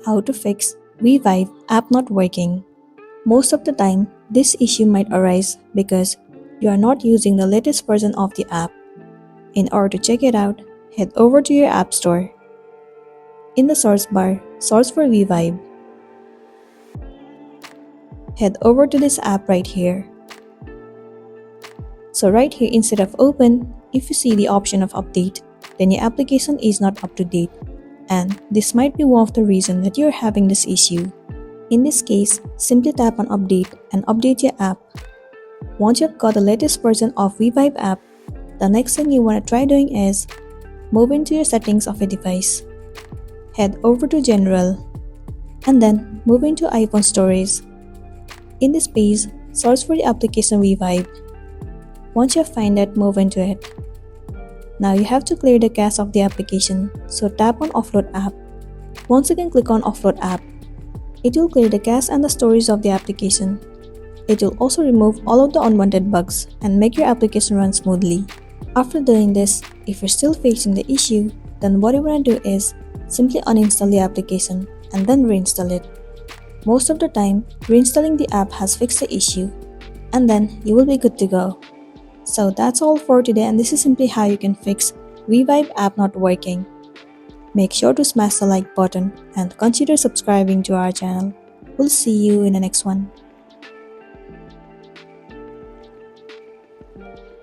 How to fix Revive app not working. Most of the time, this issue might arise because you are not using the latest version of the app. In order to check it out, head over to your App Store. In the source bar, search for Revive. Head over to this app right here. So right here, instead of open, if you see the option of update, then your application is not up to date. And this might be one of the reasons that you're having this issue. In this case, simply tap on update and update your app. Once you've got the latest version of Revive app, the next thing you want to try doing is move into your settings of a device. Head over to General and then move into iPhone storage. In this page, search for the application Revive. Once you find it, move into it. Now you have to clear the cache of the application, so tap on Offload app. Once again click on Offload app. It will clear the cache and the storage of the application. It will also remove all of the unwanted bugs and make your application run smoothly. After doing this, if you're still facing the issue, then what you want to do is simply uninstall the application and then reinstall it. Most of the time, reinstalling the app has fixed the issue, and then you will be good to go. So that's all for today, and this is simply how you can fix Revive app not working. Make sure to smash the like button and consider subscribing to our channel. We'll see you in the next one.